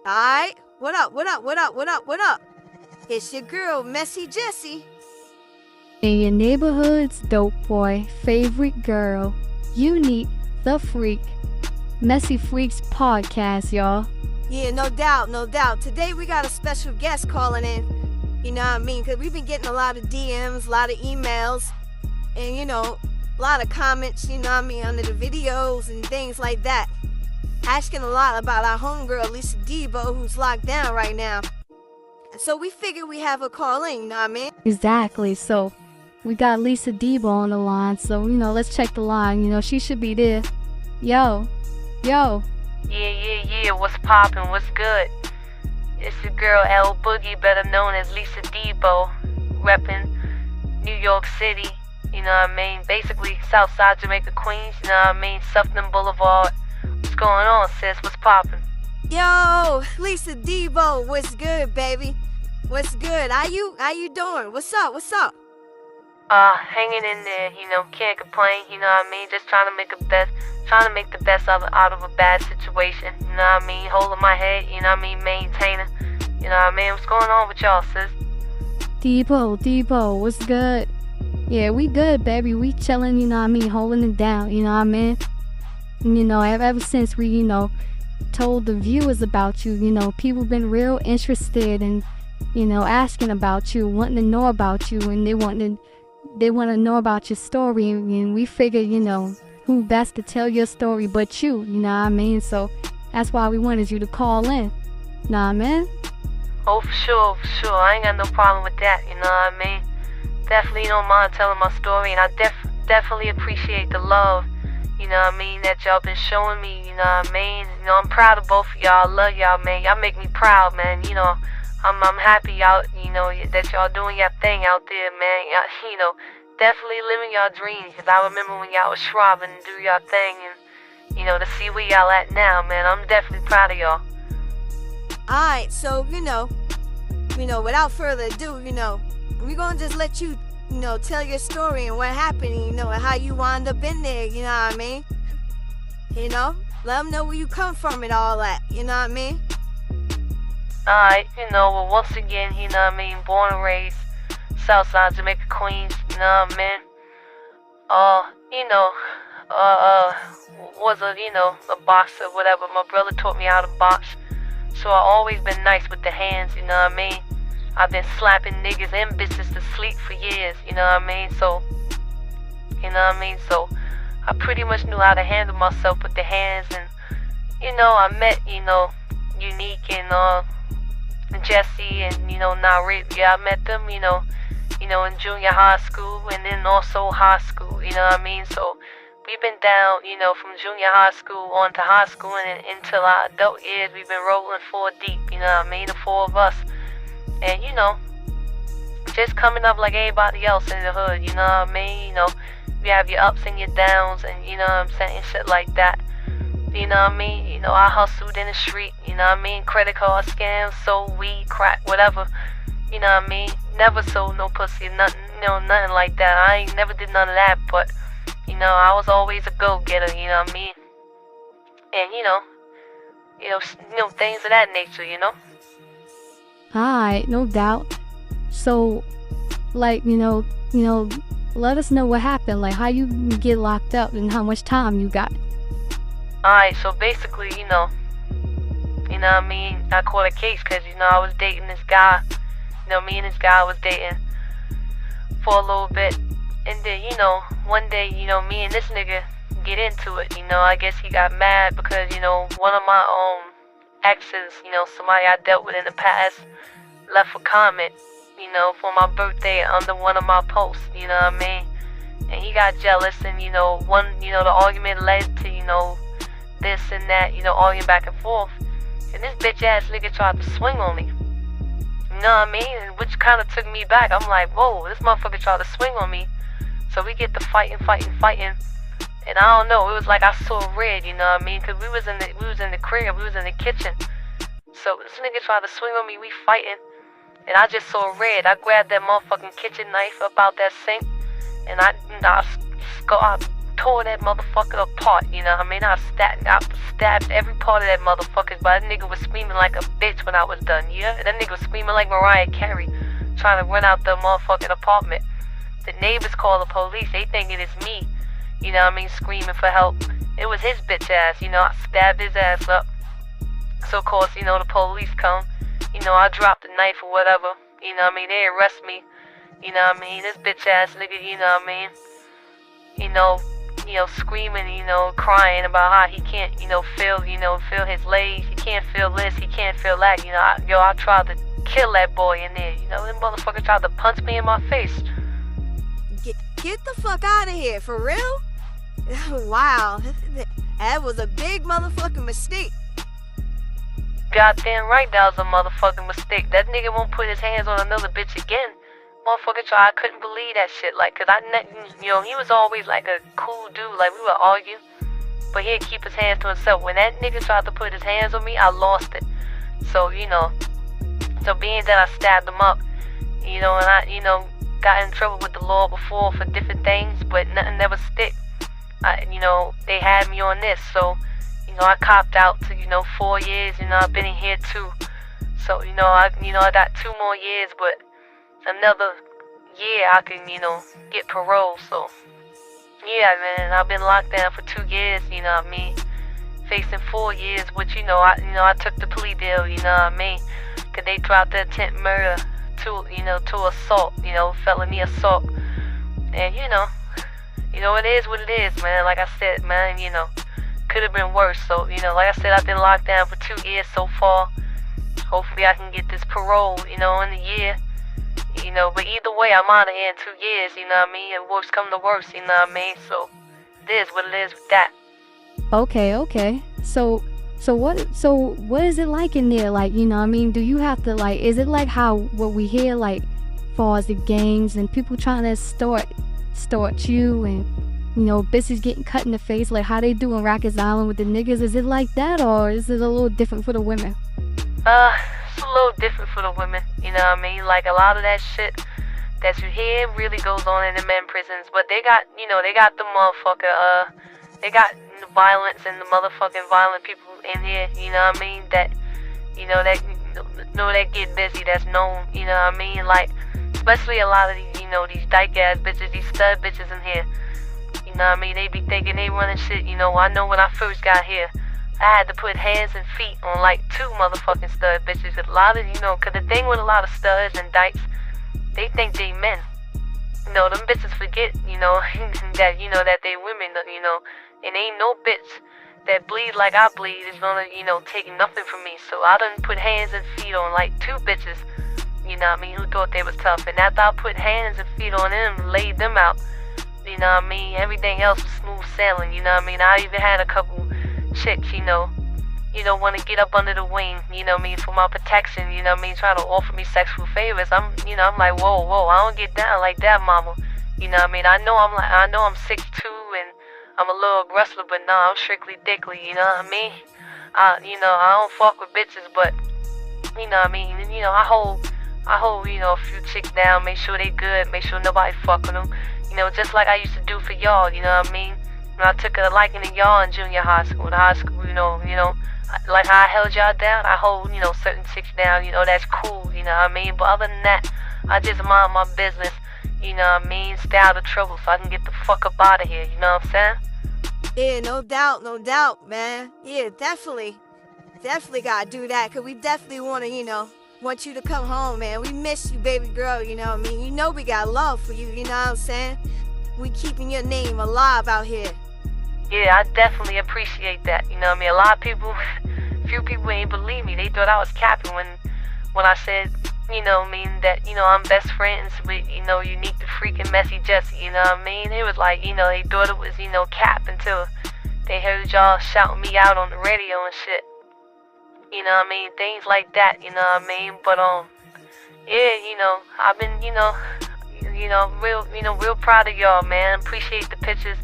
Alright, what up, what up, what up, what up, what up? It's your girl, Messy Jessie. In your neighborhood's dope boy, favorite girl, Unique the Freak, Messy Freaks podcast, y'all. Yeah, no doubt, no doubt. Today we got a special guest calling in. You know what I mean? Because we've been getting a lot of DMs, a lot of emails, and a lot of comments, you know what I mean, under the videos and things like that. Asking a lot about our homegirl, Lisa Debo, who's locked down right now. So we figured we have her call in, you know what I mean? Exactly. So we got Lisa Debo on the line. So, let's check the line. She should be there. Yo. Yeah, what's poppin', what's good? It's your girl L Boogie, better known as Lisa Debo, reppin' New York City, you know what I mean? Basically, Southside Jamaica, Queens, you know what I mean? Sufton Boulevard. What's going on, sis? What's poppin'? Yo, Lisa Debo, what's good, baby? What's good? How you doing? What's up? Hanging in there, can't complain, you know what I mean? Just trying to make the best out of a bad situation, you know what I mean? Holding my head, you know what I mean? Maintaining, you know what I mean? What's going on with y'all, sis? Debo, what's good? Yeah, we good, baby. We chilling, you know what I mean? Holding it down, you know what I mean? Ever since we, told the viewers about you, people been real interested in, asking about you, wanting to know about you, and they want to know about your story, and we figured, who best to tell your story but you know what I mean? So that's why we wanted you to call in. Nah, man. Oh, for sure. I ain't got no problem with that, you know what I mean? Definitely don't mind telling my story, and I definitely appreciate the love, you know what I mean, that y'all been showing me, you know what I mean? I'm proud of both of y'all. I love y'all, man. Y'all make me proud, man. I'm happy y'all, that y'all doing your thing out there, man. Y'all, definitely living y'all dreams. Cause I remember when y'all was striving to do y'all thing, and to see where y'all at now, man. I'm definitely proud of y'all. Alright, so without further ado, we're gonna just let you, tell your story and what happened, and how you wound up in there, you know what I mean? Let them know where you come from and all that, you know what I mean? Alright, well, once again, you know what I mean, born and raised Southside Jamaica, Queens, you know what I mean? Was a boxer, whatever. My brother taught me how to box, so I always been nice with the hands, you know what I mean? I've been slapping niggas and bitches to sleep for years, you know what I mean? So, so I pretty much knew how to handle myself with the hands, and, I met, Unique and, Jessie and, I met them, in junior high school and then also high school, you know what I mean? So we've been down, from junior high school on to high school and into our adult years, we've been rolling four deep, you know what I mean? The four of us. And, just coming up like everybody else in the hood, you know what I mean? You have your ups and your downs and, you know what I'm saying, shit like that. You know what I mean? I hustled in the street, you know what I mean? Credit card scams, sold weed, crack, whatever. You know what I mean? Never sold no pussy, nothing, nothing like that. I ain't never did none of that, but, I was always a go-getter, you know what I mean? And, things of that nature, Alright, no doubt. So, let us know what happened, like how you get locked up and how much time you got. Alright, so basically, you know what I mean? I caught a case because, I was dating this guy. Me and this guy was dating for a little bit. And then, one day, me and this nigga get into it. I guess he got mad because, one of my exes, somebody I dealt with in the past, left a comment, for my birthday under one of my posts, you know what I mean? And he got jealous and, the argument led to, this and that, arguing back and forth. And this bitch ass nigga tried to swing on me. You know what I mean? Which kind of took me back. I'm like, whoa, this motherfucker tried to swing on me. So we get to fighting. And I don't know, it was like I saw red, you know what I mean? Because we was in the crib, we was in the kitchen. So this nigga tried to swing on me, we fighting. And I just saw red. I grabbed that motherfucking kitchen knife up out that sink. And I tore that motherfucker apart, you know what I mean? I stabbed every part of that motherfucker, but that nigga was screaming like a bitch when I was done, yeah? That nigga was screaming like Mariah Carey, trying to run out the motherfucking apartment. The neighbors call the police, they thinking it's me, you know what I mean, screaming for help. It was his bitch ass, you know, I stabbed his ass up. So of course, you know, the police come, you know, I dropped the knife or whatever, you know what I mean, they arrest me, you know what I mean, this bitch ass nigga, you know what I mean, you know, screaming, you know, crying about how he can't, feel his legs, he can't feel this, he can't feel that, I tried to kill that boy in there, that motherfucker tried to punch me in my face. Get the fuck out of here, for real? Wow, that was a big motherfucking mistake. Goddamn right that was a motherfucking mistake. That nigga won't put his hands on another bitch again. Motherfucker I couldn't believe that shit, like, cause he was always like a cool dude, like we would argue, but he'd keep his hands to himself. When that nigga tried to put his hands on me, I lost it. So, so being that I stabbed him up, and I, got in trouble with the law before for different things, but nothing ever stick. They had me on this, so, I copped out to, 4 years, I've been in here too. So, I got 2 more years, but another year I can, get parole. So, yeah, man, I've been locked down for 2 years, you know what I mean? Facing 4 years, which, I took the plea deal, you know what I mean? Cause they dropped the attempt murder to assault, felony assault. And, it is what it is, man. Like I said, man, could have been worse. So, like I said, I've been locked down for 2 years so far. Hopefully I can get this parole, in a year. But either way, I'm out of here in 2 years, you know what I mean? And worst come to worst, you know what I mean? So, it is what it is with that. Okay. So what is it like in there? Like, you know what I mean? Do you have to, like, is it like what we hear, like, far as the gangs and people trying to extort you and, bitches getting cut in the face, like how they do in Rikers Island with the niggas? Is it like that, or is it a little different for the women? It's a little different for the women, you know what I mean? Like, a lot of that shit that you hear really goes on in the men prisons, but they got, they got the motherfucker, they got the violence and the motherfucking violent people in here, you know what I mean? That, that get busy, that's known, you know what I mean? Like, especially a lot of these, these dyke ass bitches, these stud bitches in here, you know what I mean? They be thinking they running shit, I know when I first got here, I had to put hands and feet on like 2 motherfucking stud bitches. A lot of, cause the thing with a lot of studs and dykes, they think they men. Them bitches forget, that, that they women, and ain't no bitch that bleed like I bleed is gonna, take nothing from me. So I done put hands and feet on like 2 bitches, you know what I mean, who thought they was tough. And after I put hands and feet on them, laid them out, you know what I mean, everything else was smooth sailing, you know what I mean. I even had a couple chicks, want to get up under the wing, for my protection, trying to offer me sexual favors. I'm like, whoa, I don't get down like that, mama. You know what I mean? I know I'm 6'2" and I'm a little aggressive, but nah, I'm strictly dickly, you know what I mean? I don't fuck with bitches, but, you know what I mean? I hold, a few chicks down, make sure they good, make sure nobody fuck with them, just like I used to do for y'all, you know what I mean? When I took a liking to y'all in junior high school, like how I held y'all down, I hold, certain chicks down, that's cool, you know what I mean? But other than that, I just mind my business, you know what I mean? Stay out of trouble so I can get the fuck up out of here, you know what I'm saying? Yeah, no doubt, man. Yeah, definitely gotta do that, cause we definitely want you to come home, man. We miss you, baby girl, you know what I mean? We got love for you, you know what I'm saying? We keeping your name alive out here. Yeah, I definitely appreciate that, you know what I mean? A lot of people, few people ain't believe me. They thought I was capping when I said, that, I'm best friends with, Unique the freaking messy Jessie, you know what I mean? It was like, they thought it was, cap until they heard y'all shouting me out on the radio and shit. You know what I mean? Things like that, you know what I mean? But, yeah, I've been, real proud of y'all, man. Appreciate the pictures,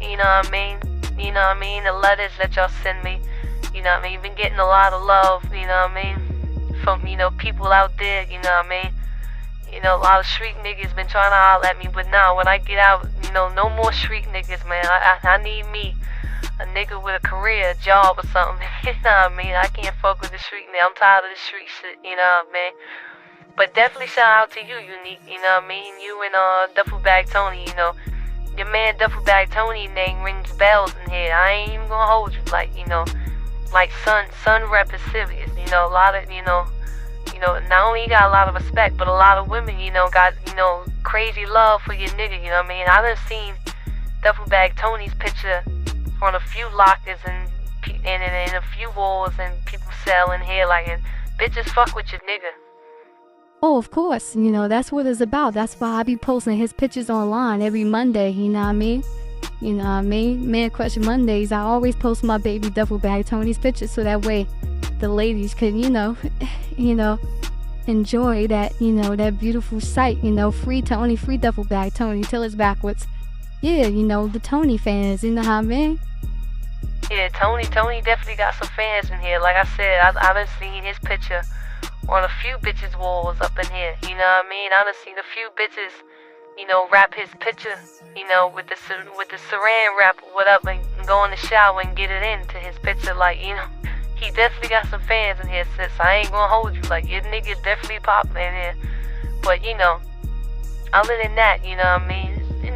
you know what I mean? The letters that y'all send me, you know what I mean? Been getting a lot of love, you know what I mean? From, people out there, you know what I mean? You know, a lot of street niggas been trying to holler at me, but now when I get out, you know, no more street niggas, man. I need me a nigga with a career, a job or something. You know what I mean? I can't fuck with the street nigga. I'm tired of the street shit, you know what I mean? But definitely shout out to you, Unique, you know what I mean? You and Duffel Bag Tony, you know. Your man Duffel Bag Tony name rings bells in here. I ain't even gonna hold you, like, you know, like son rep is serious, you know, a lot of, you know, not only you got a lot of respect, but a lot of women, you know, got, you know, crazy love for your nigga, you know what I mean? I done seen Duffel Bag Tony's picture on a few lockers and a few walls, and people selling here, like, and bitches fuck with your nigga. Oh, of course, you know, that's what it's about. That's why I be posting his pictures online every Monday, you know what I mean? You know what I mean? Man Crush Mondays, I always post my baby Duffel Bag Tony's pictures so that way the ladies can, you know, enjoy that, you know, that beautiful sight, you know, free Tony, free Duffel Bag Tony till it's backwards. Yeah, you know, the Tony fans, you know how I mean? Yeah, Tony definitely got some fans in here. Like I said, I done seen his picture on a few bitches' walls up in here, you know what I mean? I done seen a few bitches, you know, wrap his picture, you know, with the saran wrap or whatever, and go in the shower and get it into his picture, like, you know. He definitely got some fans in here, sis. I ain't gonna hold you, like, your nigga's definitely popping in here. But, you know, other than that, you know what I mean? You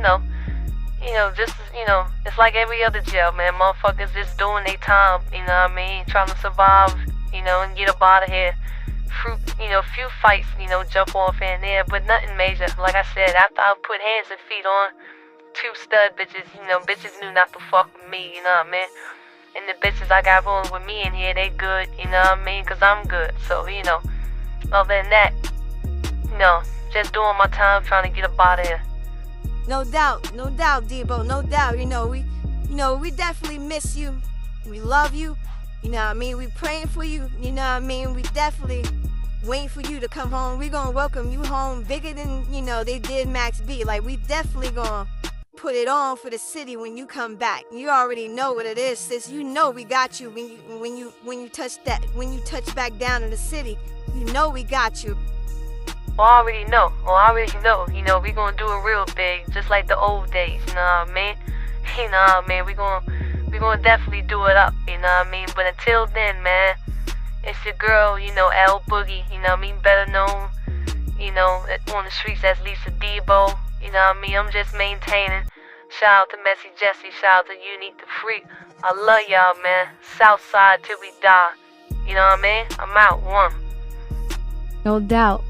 know, just, you know, it's like every other jail, man. Motherfuckers just doing their time, you know what I mean? Trying to survive, you know, and get up out of here. Few fights, you know, jump off in there, but nothing major. Like I said, after I put hands and feet on 2 stud bitches, you know, bitches knew not to fuck with me, you know what I mean? And the bitches I got rolling with me in here, they good, you know what I mean? Cause I'm good. So, you know, other than that, you know, just doing my time trying to get up out of here. No doubt, Debo, no doubt. We definitely miss you. We love you. You know what I mean? We praying for you. You know what I mean? We definitely waiting for you to come home. We gonna welcome you home bigger than, you know, they did Max B. Like, we definitely gonna put it on for the city when you come back. You already know what it is, sis. You know we got you when you touch back down in the city. You know we got you. Well, I already know. You know, we gonna do it real big, just like the old days, you know what I mean? You know what I mean? We gonna definitely do it up, you know what I mean? But until then, man, it's your girl, you know, L Boogie, you know what I mean? Better known, you know, on the streets as Lisa Debo, you know what I mean? I'm just maintaining. Shout out to Messy Jessie, shout out to Unique the Freak. I love y'all, man. Southside till we die. You know what I mean? I'm out, one. No doubt.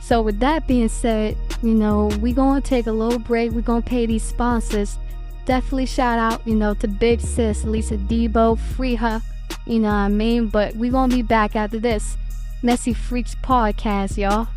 So with that being said, you know, we gonna take a little break. We gonna pay these sponsors. Definitely shout out, you know, to Big Sis, Lisa Debo, free her, you know what I mean? But we gonna be back after this Messy Freaks podcast, y'all.